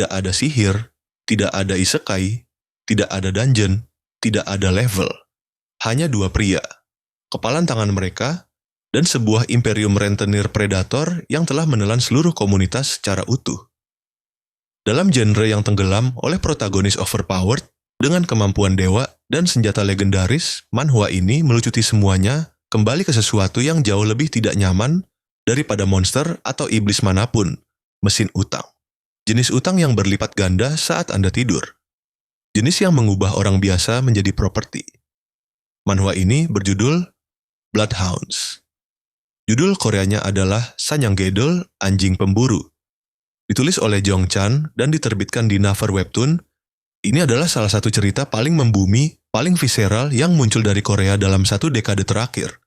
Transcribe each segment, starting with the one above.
Tidak ada sihir, tidak ada isekai, tidak ada dungeon, tidak ada level. Hanya dua pria, kepalan tangan mereka, dan sebuah imperium rentenir predator yang telah menelan seluruh komunitas secara utuh. Dalam genre yang tenggelam oleh protagonis overpowered, dengan kemampuan dewa dan senjata legendaris, manhwa ini melucuti semuanya kembali ke sesuatu yang jauh lebih tidak nyaman daripada monster atau iblis manapun, mesin utang. Jenis utang yang berlipat ganda saat Anda tidur. Jenis yang mengubah orang biasa menjadi properti. Manhwa ini berjudul Bloodhounds. Judul Koreanya adalah Sanyanggedol, Anjing Pemburu. Ditulis oleh Jong Chan dan diterbitkan di Naver Webtoon. Ini adalah salah satu cerita paling membumi, paling visceral yang muncul dari Korea dalam 1 dekade terakhir.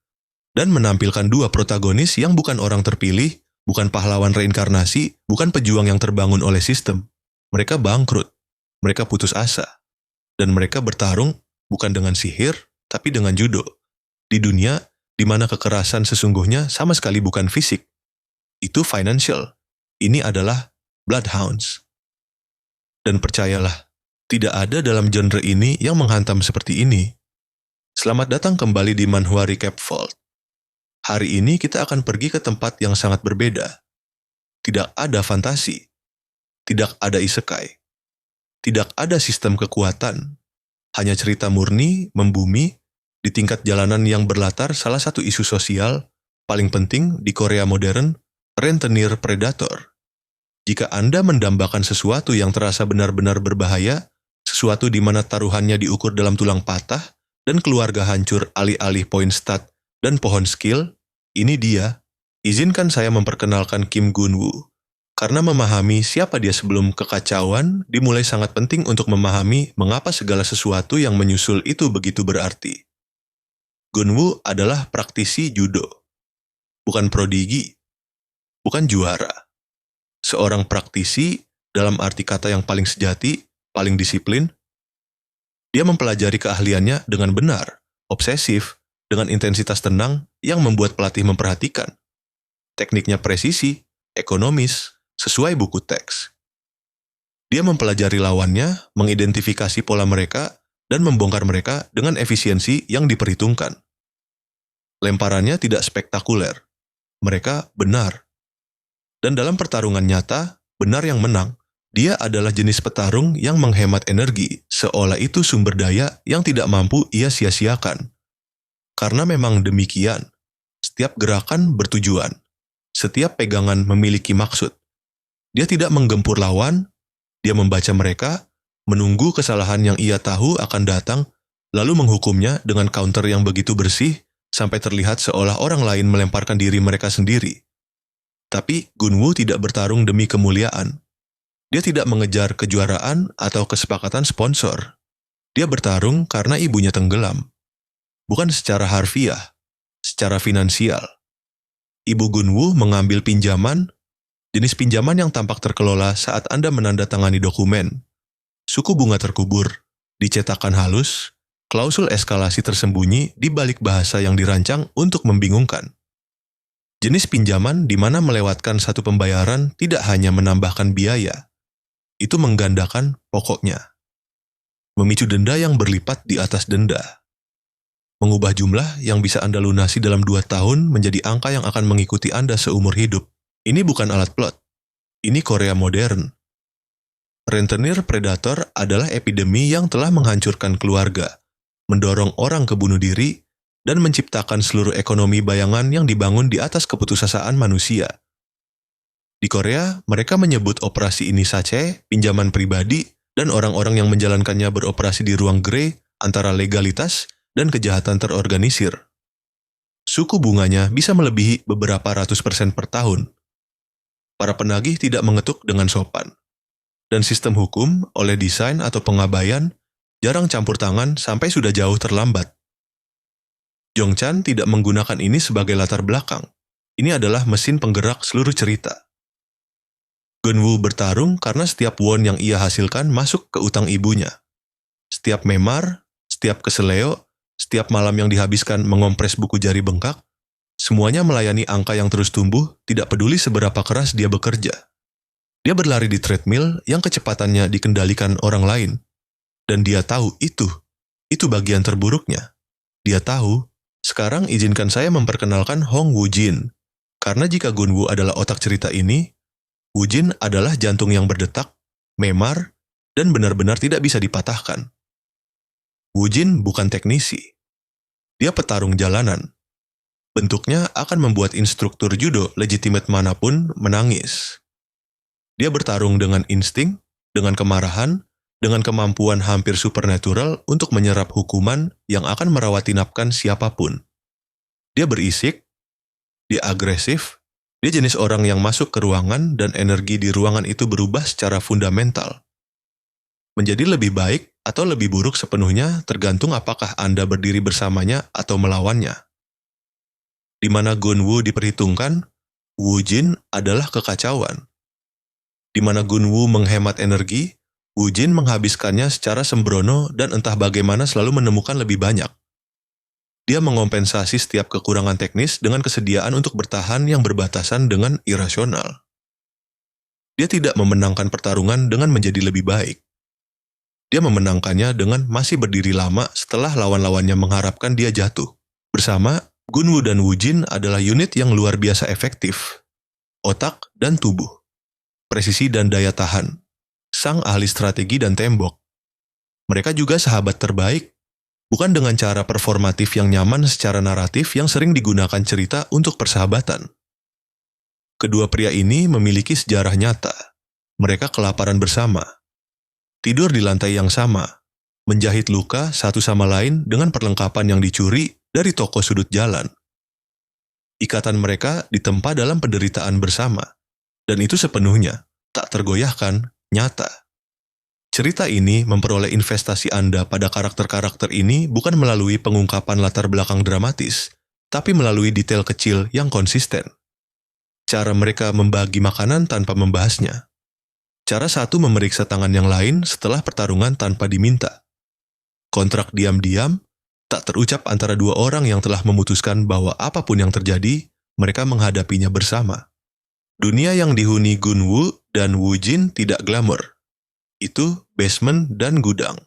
Dan menampilkan dua protagonis yang bukan orang terpilih, bukan pahlawan reinkarnasi, bukan pejuang yang terbangun oleh sistem. Mereka bangkrut, mereka putus asa. Dan mereka bertarung bukan dengan sihir, tapi dengan judo. Di dunia di mana kekerasan sesungguhnya sama sekali bukan fisik. Itu financial. Ini adalah Bloodhounds. Dan percayalah, tidak ada dalam genre ini yang menghantam seperti ini. Selamat datang kembali di Manhwa Recap Vault. Hari ini kita akan pergi ke tempat yang sangat berbeda. Tidak ada fantasi. Tidak ada isekai. Tidak ada sistem kekuatan. Hanya cerita murni, membumi, di tingkat jalanan yang berlatar salah satu isu sosial, paling penting di Korea modern, rentenir predator. Jika Anda mendambakan sesuatu yang terasa benar-benar berbahaya, sesuatu di mana taruhannya diukur dalam tulang patah, dan keluarga hancur alih-alih poin stat dan pohon skill, ini dia. Izinkan saya memperkenalkan Kim Gun-woo. Karena memahami siapa dia sebelum kekacauan, dimulai sangat penting untuk memahami mengapa segala sesuatu yang menyusul itu begitu berarti. Gun-woo adalah praktisi judo. Bukan prodigi. Bukan juara. Seorang praktisi dalam arti kata yang paling sejati, paling disiplin. Dia mempelajari keahliannya dengan benar, obsesif, dengan intensitas tenang yang membuat pelatih memperhatikan. Tekniknya presisi, ekonomis, sesuai buku teks. Dia mempelajari lawannya, mengidentifikasi pola mereka, dan membongkar mereka dengan efisiensi yang diperhitungkan. Lemparannya tidak spektakuler. Mereka benar. Dan dalam pertarungan nyata, benar yang menang. Dia adalah jenis petarung yang menghemat energi, seolah itu sumber daya yang tidak mampu ia sia-siakan. Karena memang demikian, setiap gerakan bertujuan, setiap pegangan memiliki maksud. Dia tidak menggempur lawan, dia membaca mereka, menunggu kesalahan yang ia tahu akan datang, lalu menghukumnya dengan counter yang begitu bersih, sampai terlihat seolah orang lain melemparkan diri mereka sendiri. Tapi Gun-woo tidak bertarung demi kemuliaan. Dia tidak mengejar kejuaraan atau kesepakatan sponsor. Dia bertarung karena ibunya tenggelam. Bukan secara harfiah, secara finansial. Ibu Gun-woo mengambil pinjaman, jenis pinjaman yang tampak terkelola saat Anda menandatangani dokumen. Suku bunga terkubur, dicetakan halus, klausul eskalasi tersembunyi di balik bahasa yang dirancang untuk membingungkan. Jenis pinjaman di mana melewatkan satu pembayaran tidak hanya menambahkan biaya, itu menggandakan pokoknya. Memicu denda yang berlipat di atas denda. Mengubah jumlah yang bisa Anda lunasi dalam 2 tahun menjadi angka yang akan mengikuti Anda seumur hidup. Ini bukan alat plot. Ini Korea modern. Rentenir predator adalah epidemi yang telah menghancurkan keluarga, mendorong orang ke bunuh diri, dan menciptakan seluruh ekonomi bayangan yang dibangun di atas keputusasaan manusia. Di Korea, mereka menyebut operasi ini sache, pinjaman pribadi, dan orang-orang yang menjalankannya beroperasi di ruang grey antara legalitas dan kejahatan terorganisir. Suku bunganya bisa melebihi beberapa ratus% per tahun. Para penagih tidak mengetuk dengan sopan. Dan sistem hukum, oleh desain atau pengabaian, jarang campur tangan sampai sudah jauh terlambat. Jong Chan tidak menggunakan ini sebagai latar belakang. Ini adalah mesin penggerak seluruh cerita. Gun-woo bertarung karena setiap won yang ia hasilkan masuk ke utang ibunya. Setiap memar, setiap keseleo, setiap malam yang dihabiskan mengompres buku jari bengkak, semuanya melayani angka yang terus tumbuh, tidak peduli seberapa keras dia bekerja. Dia berlari di treadmill yang kecepatannya dikendalikan orang lain. Dan dia tahu itu bagian terburuknya. Dia tahu, sekarang izinkan saya memperkenalkan Hong Woo-jin. Karena jika Gunwoo adalah otak cerita ini, Woo-jin adalah jantung yang berdetak, memar, dan benar-benar tidak bisa dipatahkan. Woo-jin bukan teknisi. Dia petarung jalanan. Bentuknya akan membuat instruktur judo legitimate manapun menangis. Dia bertarung dengan insting, dengan kemarahan, dengan kemampuan hampir supernatural untuk menyerap hukuman yang akan merawat inapkan siapapun. Dia berisik, dia agresif, dia jenis orang yang masuk ke ruangan dan energi di ruangan itu berubah secara fundamental. Menjadi lebih baik atau lebih buruk sepenuhnya tergantung apakah Anda berdiri bersamanya atau melawannya. Di mana Gunwoo diperhitungkan, Woo-jin adalah kekacauan. Di mana Gunwoo menghemat energi, Woo-jin menghabiskannya secara sembrono dan entah bagaimana selalu menemukan lebih banyak. Dia mengompensasi setiap kekurangan teknis dengan kesediaan untuk bertahan yang berbatasan dengan irasional. Dia tidak memenangkan pertarungan dengan menjadi lebih baik. Dia memenangkannya dengan masih berdiri lama setelah lawan-lawannya mengharapkan dia jatuh. Bersama, Gunwoo dan Woo-jin adalah unit yang luar biasa efektif. Otak dan tubuh. Presisi dan daya tahan, sang ahli strategi dan tembok. Mereka juga sahabat terbaik, bukan dengan cara performatif yang nyaman secara naratif yang sering digunakan cerita untuk persahabatan. Kedua pria ini memiliki sejarah nyata. Mereka kelaparan bersama, tidur di lantai yang sama, menjahit luka satu sama lain dengan perlengkapan yang dicuri dari toko sudut jalan. Ikatan mereka ditempa dalam penderitaan bersama. Dan itu sepenuhnya, tak tergoyahkan, nyata. Cerita ini memperoleh investasi Anda pada karakter-karakter ini bukan melalui pengungkapan latar belakang dramatis, tapi melalui detail kecil yang konsisten. Cara mereka membagi makanan tanpa membahasnya. Cara satu memeriksa tangan yang lain setelah pertarungan tanpa diminta. Kontrak diam-diam, tak terucap antara dua orang yang telah memutuskan bahwa apapun yang terjadi, mereka menghadapinya bersama. Dunia yang dihuni Gunwoo dan Woo-jin tidak glamor. Itu basement dan gudang.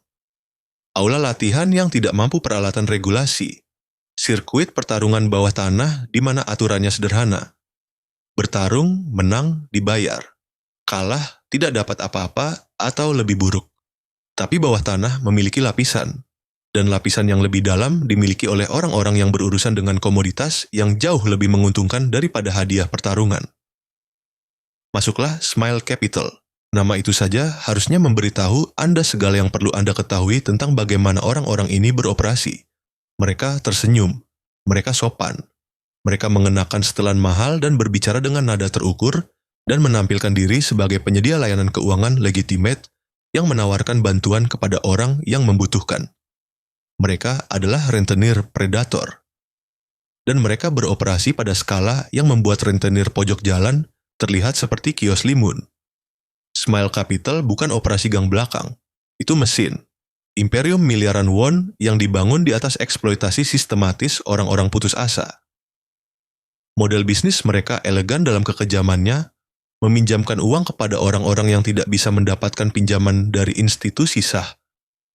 Aula latihan yang tidak mampu peralatan regulasi. Sirkuit pertarungan bawah tanah di mana aturannya sederhana. Bertarung, menang, dibayar. Kalah, tidak dapat apa-apa atau lebih buruk. Tapi bawah tanah memiliki lapisan. Dan lapisan yang lebih dalam dimiliki oleh orang-orang yang berurusan dengan komoditas yang jauh lebih menguntungkan daripada hadiah pertarungan. Masuklah Smile Capital. Nama itu saja harusnya memberitahu Anda segala yang perlu Anda ketahui tentang bagaimana orang-orang ini beroperasi. Mereka tersenyum. Mereka sopan. Mereka mengenakan setelan mahal dan berbicara dengan nada terukur dan menampilkan diri sebagai penyedia layanan keuangan legitimate yang menawarkan bantuan kepada orang yang membutuhkan. Mereka adalah rentenir predator. Dan mereka beroperasi pada skala yang membuat rentenir pojok jalan terlihat seperti kios limun. Smile Capital bukan operasi gang belakang. Itu mesin. Imperium miliaran won yang dibangun di atas eksploitasi sistematis orang-orang putus asa. Model bisnis mereka elegan dalam kekejamannya, meminjamkan uang kepada orang-orang yang tidak bisa mendapatkan pinjaman dari institusi sah,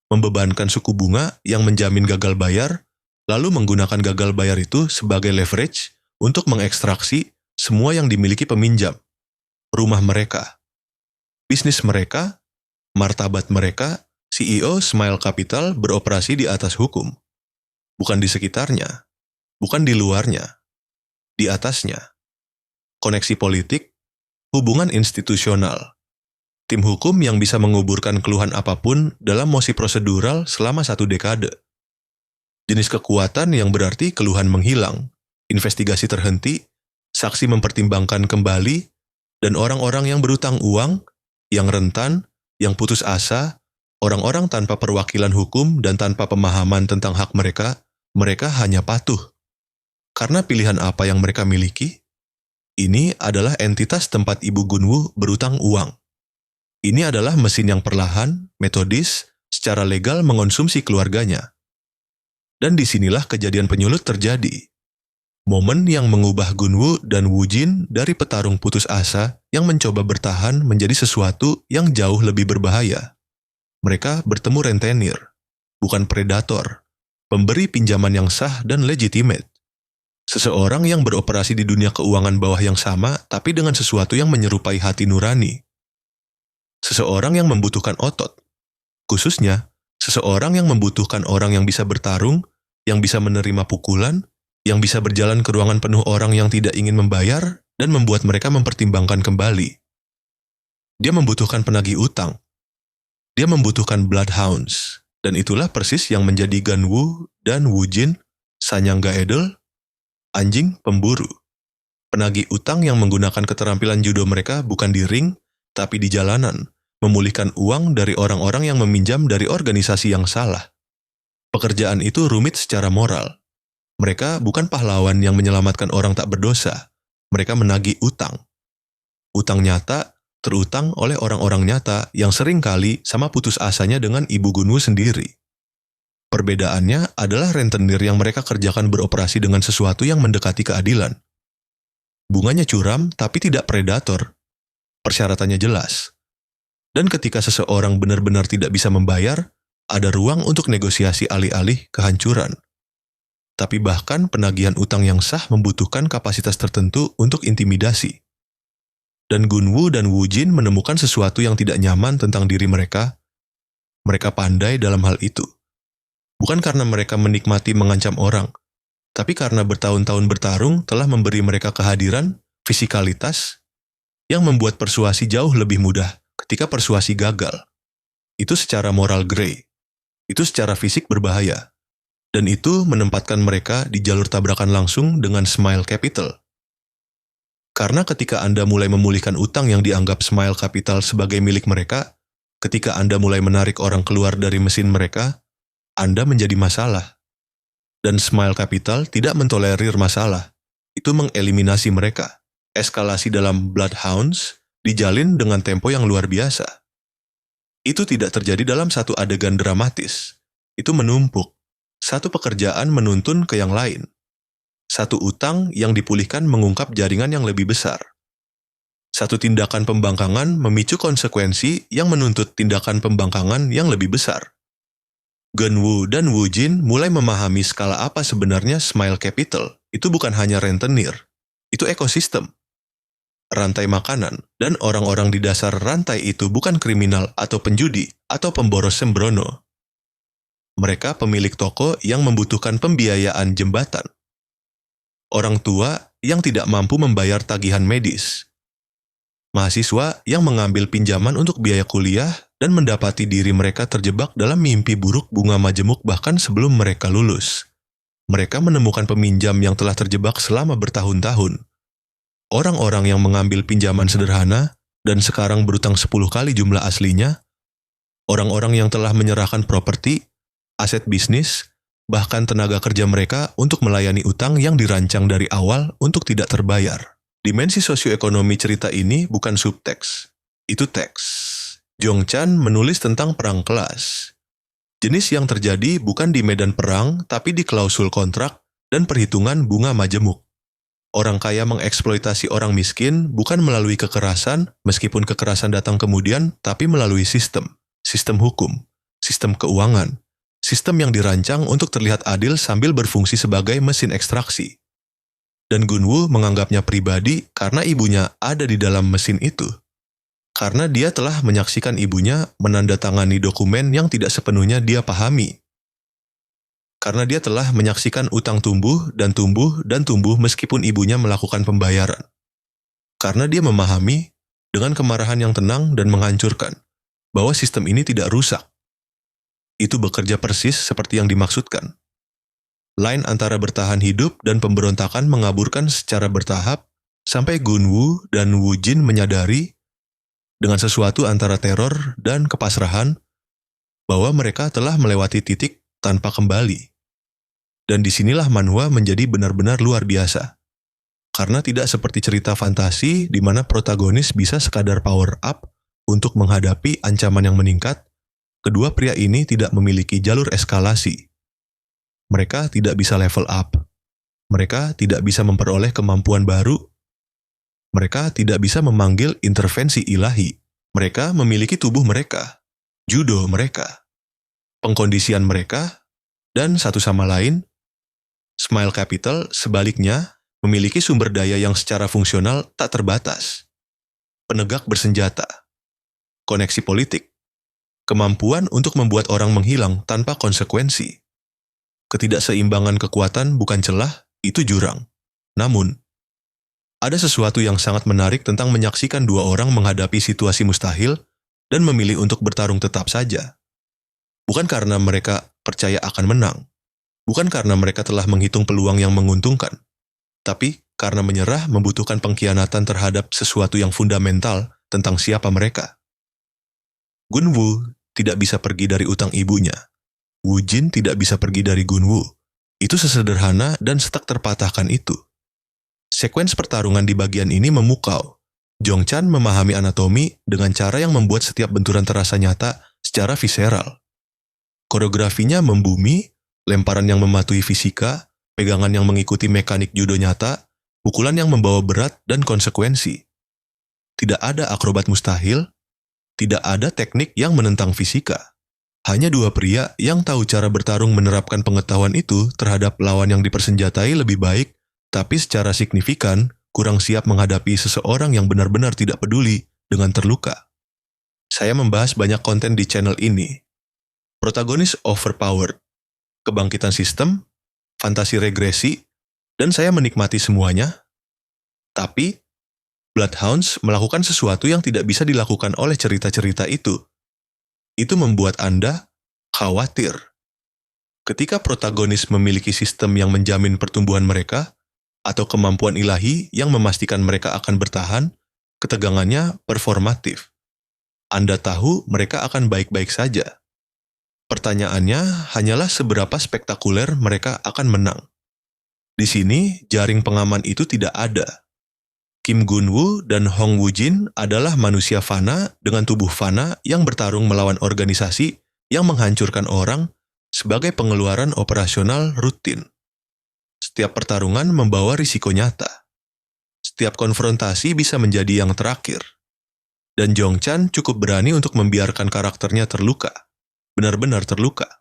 membebankan suku bunga yang menjamin gagal bayar, lalu menggunakan gagal bayar itu sebagai leverage untuk mengekstraksi semua yang dimiliki peminjam, rumah mereka, bisnis mereka, martabat mereka. CEO Smile Capital beroperasi di atas hukum. Bukan di sekitarnya, bukan di luarnya, di atasnya. Koneksi politik, hubungan institusional, tim hukum yang bisa menguburkan keluhan apapun dalam mosi prosedural selama 1 dekade. Jenis kekuatan yang berarti keluhan menghilang, investigasi terhenti, saksi mempertimbangkan kembali, dan orang-orang yang berutang uang, yang rentan, yang putus asa, orang-orang tanpa perwakilan hukum dan tanpa pemahaman tentang hak mereka, mereka hanya patuh. Karena pilihan apa yang mereka miliki? Ini adalah entitas tempat Ibu Gunwoo berutang uang. Ini adalah mesin yang perlahan, metodis, secara legal mengonsumsi keluarganya. Dan disinilah kejadian penyulut terjadi. Momen yang mengubah Gunwoo dan Woojin dari petarung putus asa yang mencoba bertahan menjadi sesuatu yang jauh lebih berbahaya. Mereka bertemu rentenir, bukan predator, pemberi pinjaman yang sah dan legitimate. Seseorang yang beroperasi di dunia keuangan bawah yang sama, tapi dengan sesuatu yang menyerupai hati nurani. Seseorang yang membutuhkan otot. Khususnya, seseorang yang membutuhkan orang yang bisa bertarung, yang bisa menerima pukulan, yang bisa berjalan ke ruangan penuh orang yang tidak ingin membayar, dan membuat mereka mempertimbangkan kembali. Dia membutuhkan penagih utang. Dia membutuhkan bloodhounds. Dan itulah persis yang menjadi Gunwoo dan Woojin, Sanyangga Edel, anjing pemburu. Penagih utang yang menggunakan keterampilan judo mereka bukan di ring, tapi di jalanan, memulihkan uang dari orang-orang yang meminjam dari organisasi yang salah. Pekerjaan itu rumit secara moral. Mereka bukan pahlawan yang menyelamatkan orang tak berdosa. Mereka menagih utang. Utang nyata, terutang oleh orang-orang nyata yang sering kali sama putus asanya dengan Ibu Gunwoo sendiri. Perbedaannya adalah rentenir yang mereka kerjakan beroperasi dengan sesuatu yang mendekati keadilan. Bunganya curam tapi tidak predator. Persyaratannya jelas. Dan ketika seseorang benar-benar tidak bisa membayar, ada ruang untuk negosiasi alih-alih kehancuran. Tapi bahkan penagihan utang yang sah membutuhkan kapasitas tertentu untuk intimidasi. Dan Gunwoo dan Woojin menemukan sesuatu yang tidak nyaman tentang diri mereka. Mereka pandai dalam hal itu. Bukan karena mereka menikmati mengancam orang, tapi karena bertahun-tahun bertarung telah memberi mereka kehadiran, fisikalitas, yang membuat persuasi jauh lebih mudah ketika persuasi gagal. Itu secara moral grey. Itu secara fisik berbahaya. Dan itu menempatkan mereka di jalur tabrakan langsung dengan Smile Capital. Karena ketika Anda mulai memulihkan utang yang dianggap Smile Capital sebagai milik mereka, ketika Anda mulai menarik orang keluar dari mesin mereka, Anda menjadi masalah. Dan Smile Capital tidak mentolerir masalah. Itu mengeliminasi mereka. Eskalasi dalam Bloodhounds dijalin dengan tempo yang luar biasa. Itu tidak terjadi dalam satu adegan dramatis. Itu menumpuk. Satu pekerjaan menuntun ke yang lain. Satu utang yang dipulihkan mengungkap jaringan yang lebih besar. Satu tindakan pembangkangan memicu konsekuensi yang menuntut tindakan pembangkangan yang lebih besar. Gunwoo dan Woojin mulai memahami skala apa sebenarnya Smile Capital. Itu bukan hanya rentenir. Itu ekosistem. Rantai makanan, dan orang-orang di dasar rantai itu bukan kriminal atau penjudi atau pemboros sembrono. Mereka pemilik toko yang membutuhkan pembiayaan jembatan. Orang tua yang tidak mampu membayar tagihan medis. Mahasiswa yang mengambil pinjaman untuk biaya kuliah dan mendapati diri mereka terjebak dalam mimpi buruk bunga majemuk bahkan sebelum mereka lulus. Mereka menemukan peminjam yang telah terjebak selama bertahun-tahun. Orang-orang yang mengambil pinjaman sederhana dan sekarang berutang 10 kali jumlah aslinya. Orang-orang yang telah menyerahkan properti, aset bisnis, bahkan tenaga kerja mereka untuk melayani utang yang dirancang dari awal untuk tidak terbayar. Dimensi sosioekonomi cerita ini bukan subteks, itu teks. Jong Chan menulis tentang perang kelas. Jenis yang terjadi bukan di medan perang, tapi di klausul kontrak dan perhitungan bunga majemuk. Orang kaya mengeksploitasi orang miskin bukan melalui kekerasan, meskipun kekerasan datang kemudian, tapi melalui sistem hukum, sistem keuangan, sistem yang dirancang untuk terlihat adil sambil berfungsi sebagai mesin ekstraksi. Dan Gunwoo menganggapnya pribadi karena ibunya ada di dalam mesin itu. Karena dia telah menyaksikan ibunya menandatangani dokumen yang tidak sepenuhnya dia pahami. Karena dia telah menyaksikan utang tumbuh dan tumbuh dan tumbuh meskipun ibunya melakukan pembayaran. Karena dia memahami dengan kemarahan yang tenang dan menghancurkan bahwa sistem ini tidak rusak. Itu bekerja persis seperti yang dimaksudkan. Line antara bertahan hidup dan pemberontakan mengaburkan secara bertahap sampai Gunwoo dan Woojin menyadari dengan sesuatu antara teror dan kepasrahan bahwa mereka telah melewati titik tanpa kembali. Dan disinilah manhwa menjadi benar-benar luar biasa. Karena tidak seperti cerita fantasi di mana protagonis bisa sekadar power up untuk menghadapi ancaman yang meningkat, kedua pria ini tidak memiliki jalur eskalasi. Mereka tidak bisa level up. Mereka tidak bisa memperoleh kemampuan baru. Mereka tidak bisa memanggil intervensi ilahi. Mereka memiliki tubuh mereka, judo mereka, pengkondisian mereka, dan satu sama lain. Smile Capital, sebaliknya, memiliki sumber daya yang secara fungsional tak terbatas. Penegak bersenjata, koneksi politik, kemampuan untuk membuat orang menghilang tanpa konsekuensi. Ketidakseimbangan kekuatan bukan celah, itu jurang. Namun, ada sesuatu yang sangat menarik tentang menyaksikan dua orang menghadapi situasi mustahil dan memilih untuk bertarung tetap saja. Bukan karena mereka percaya akan menang, bukan karena mereka telah menghitung peluang yang menguntungkan, tapi karena menyerah membutuhkan pengkhianatan terhadap sesuatu yang fundamental tentang siapa mereka. Gunwoo tidak bisa pergi dari utang ibunya. Woo Jin tidak bisa pergi dari Gunwoo. Itu sesederhana dan setak terpatahkan itu. Sekuens pertarungan di bagian ini memukau. Jong Chan memahami anatomi dengan cara yang membuat setiap benturan terasa nyata secara visceral. Koreografinya membumi, lemparan yang mematuhi fisika, pegangan yang mengikuti mekanik judo nyata, pukulan yang membawa berat dan konsekuensi. Tidak ada akrobat mustahil, tidak ada teknik yang menentang fisika. Hanya dua pria yang tahu cara bertarung menerapkan pengetahuan itu terhadap lawan yang dipersenjatai lebih baik, tapi secara signifikan kurang siap menghadapi seseorang yang benar-benar tidak peduli dengan terluka. Saya membahas banyak konten di channel ini. Protagonis overpowered, kebangkitan sistem, fantasi regresi, dan saya menikmati semuanya. Tapi, Bloodhounds melakukan sesuatu yang tidak bisa dilakukan oleh cerita-cerita itu. Itu membuat Anda khawatir. Ketika protagonis memiliki sistem yang menjamin pertumbuhan mereka, atau kemampuan ilahi yang memastikan mereka akan bertahan, ketegangannya performatif. Anda tahu mereka akan baik-baik saja. Pertanyaannya hanyalah seberapa spektakuler mereka akan menang. Di sini, jaring pengaman itu tidak ada. Kim Gunwoo dan Hong Woo Jin adalah manusia fana dengan tubuh fana yang bertarung melawan organisasi yang menghancurkan orang sebagai pengeluaran operasional rutin. Setiap pertarungan membawa risiko nyata. Setiap konfrontasi bisa menjadi yang terakhir. Dan Jong Chan cukup berani untuk membiarkan karakternya terluka. Benar-benar terluka.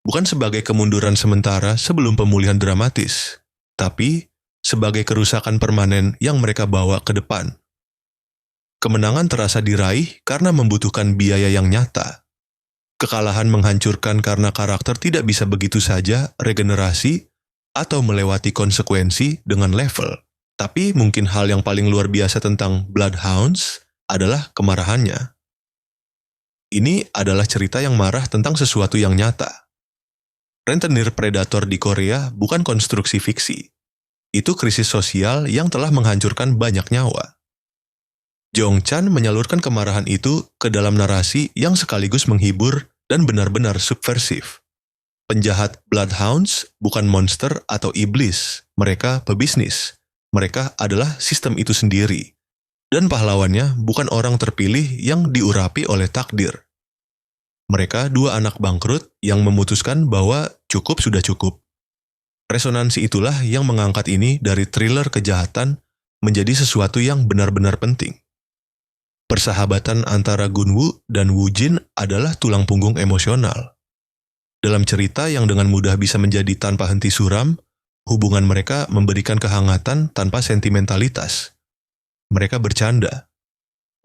Bukan sebagai kemunduran sementara sebelum pemulihan dramatis, tapi sebagai kerusakan permanen yang mereka bawa ke depan. Kemenangan terasa diraih karena membutuhkan biaya yang nyata. Kekalahan menghancurkan karena karakter tidak bisa begitu saja regenerasi atau melewati konsekuensi dengan level. Tapi mungkin hal yang paling luar biasa tentang Bloodhounds adalah kemarahannya. Ini adalah cerita yang marah tentang sesuatu yang nyata. Rentenir predator di Korea bukan konstruksi fiksi. Itu krisis sosial yang telah menghancurkan banyak nyawa. Jong Chan menyalurkan kemarahan itu ke dalam narasi yang sekaligus menghibur dan benar-benar subversif. Penjahat Bloodhounds bukan monster atau iblis, mereka pebisnis. Mereka adalah sistem itu sendiri. Dan pahlawannya bukan orang terpilih yang diurapi oleh takdir. Mereka dua anak bangkrut yang memutuskan bahwa cukup sudah cukup. Resonansi itulah yang mengangkat ini dari thriller kejahatan menjadi sesuatu yang benar-benar penting. Persahabatan antara Gunwoo dan Woo Jin adalah tulang punggung emosional. Dalam cerita yang dengan mudah bisa menjadi tanpa henti suram, hubungan mereka memberikan kehangatan tanpa sentimentalitas. Mereka bercanda.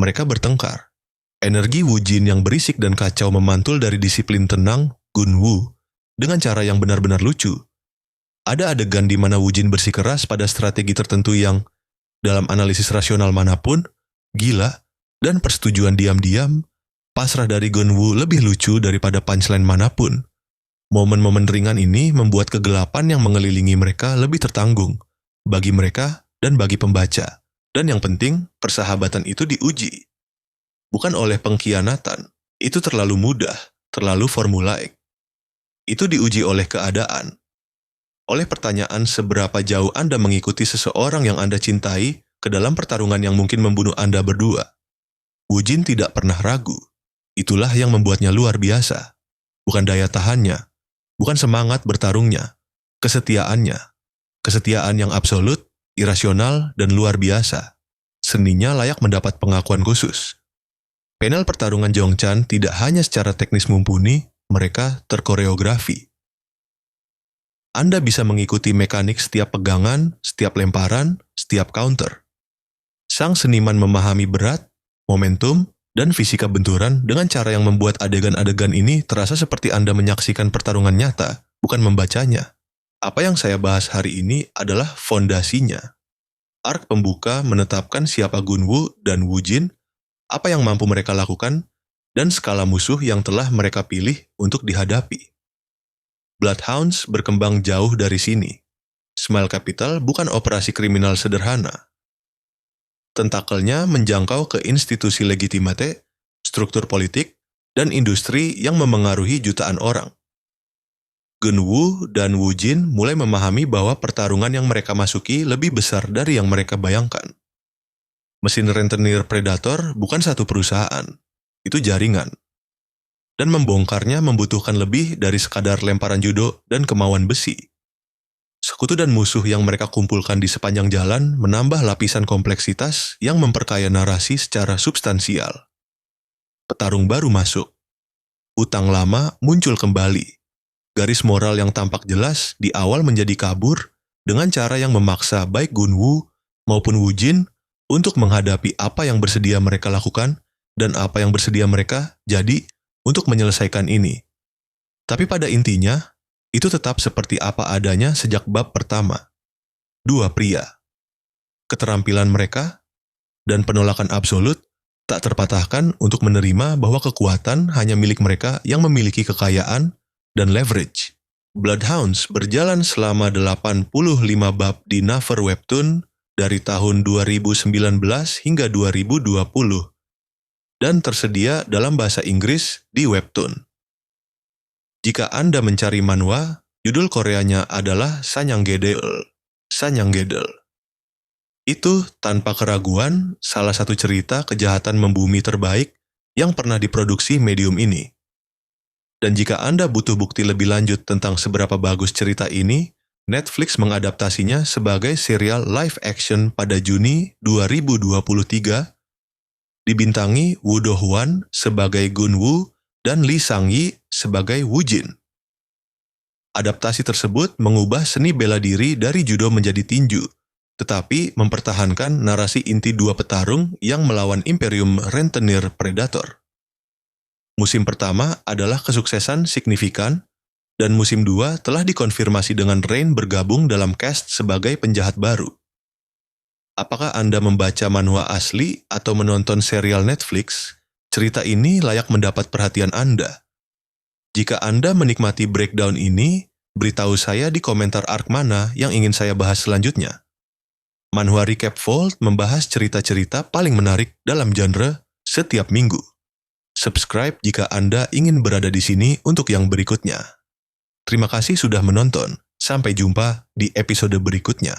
Mereka bertengkar. Energi Woo Jin yang berisik dan kacau memantul dari disiplin tenang Gunwoo dengan cara yang benar-benar lucu. Ada adegan di mana Woo Jin bersikeras pada strategi tertentu yang, dalam analisis rasional manapun, gila, dan persetujuan diam-diam, pasrah dari Gunwoo lebih lucu daripada punchline manapun. Momen-momen ringan ini membuat kegelapan yang mengelilingi mereka lebih tertanggung, bagi mereka dan bagi pembaca. Dan yang penting, persahabatan itu diuji. Bukan oleh pengkhianatan, itu terlalu mudah, terlalu formulaik. Itu diuji oleh keadaan. Oleh pertanyaan seberapa jauh Anda mengikuti seseorang yang Anda cintai ke dalam pertarungan yang mungkin membunuh Anda berdua. Woo Jin tidak pernah ragu. Itulah yang membuatnya luar biasa. Bukan daya tahannya, bukan semangat bertarungnya, kesetiaannya, Kesetiaan yang absolut, irasional, dan luar biasa. Seninya layak mendapat pengakuan khusus. Panel pertarungan Jong-chan tidak hanya secara teknis mumpuni, mereka terkoreografi. Anda bisa mengikuti mekanik setiap pegangan, setiap lemparan, setiap counter. Sang seniman memahami berat, momentum, dan fisika benturan dengan cara yang membuat adegan-adegan ini terasa seperti Anda menyaksikan pertarungan nyata, bukan membacanya. Apa yang saya bahas hari ini adalah fondasinya. Arc pembuka menetapkan siapa Gunwoo dan Woojin, apa yang mampu mereka lakukan, dan skala musuh yang telah mereka pilih untuk dihadapi. Bloodhounds berkembang jauh dari sini. Smile Capital bukan operasi kriminal sederhana. Tentakelnya menjangkau ke institusi legitimate, struktur politik, dan industri yang memengaruhi jutaan orang. Gunwoo dan Woojin mulai memahami bahwa pertarungan yang mereka masuki lebih besar dari yang mereka bayangkan. Mesin rentenir Predator bukan satu perusahaan, itu jaringan. Dan membongkarnya membutuhkan lebih dari sekadar lemparan judo dan kemauan besi. Sekutu dan musuh yang mereka kumpulkan di sepanjang jalan menambah lapisan kompleksitas yang memperkaya narasi secara substansial. Petarung baru masuk. Utang lama muncul kembali. Garis moral yang tampak jelas di awal menjadi kabur dengan cara yang memaksa baik Gunwoo maupun Woojin untuk menghadapi apa yang bersedia mereka lakukan dan apa yang bersedia mereka jadi untuk menyelesaikan ini. Tapi pada intinya, itu tetap seperti apa adanya sejak bab pertama. Dua pria. Keterampilan mereka dan penolakan absolut tak terpatahkan untuk menerima bahwa kekuatan hanya milik mereka yang memiliki kekayaan dan leverage. Bloodhounds berjalan selama 85 bab di Naver Webtoon dari tahun 2019 hingga 2020. Dan tersedia dalam bahasa Inggris di Webtoon. Jika Anda mencari manhwa, judul Koreanya adalah Sanyanggedel. Sanyanggedel. Itu tanpa keraguan salah satu cerita kejahatan membumi terbaik yang pernah diproduksi medium ini. Dan jika Anda butuh bukti lebih lanjut tentang seberapa bagus cerita ini, Netflix mengadaptasinya sebagai serial live action pada Juni 2023 dibintangi Woo Do-hwan sebagai Gunwoo dan Lee Sang-yi sebagai Woojin. Adaptasi tersebut mengubah seni bela diri dari judo menjadi tinju, tetapi mempertahankan narasi inti dua petarung yang melawan Imperium Rentenir Predator. Musim pertama adalah kesuksesan signifikan, dan musim 2 telah dikonfirmasi dengan Rain bergabung dalam cast sebagai penjahat baru. Apakah Anda membaca manhwa asli atau menonton serial Netflix? Cerita ini layak mendapat perhatian Anda. Jika Anda menikmati breakdown ini, beritahu saya di komentar arc mana yang ingin saya bahas selanjutnya. Manhwa Recap Vault membahas cerita-cerita paling menarik dalam genre setiap minggu. Subscribe jika Anda ingin berada di sini untuk yang berikutnya. Terima kasih sudah menonton. Sampai jumpa di episode berikutnya.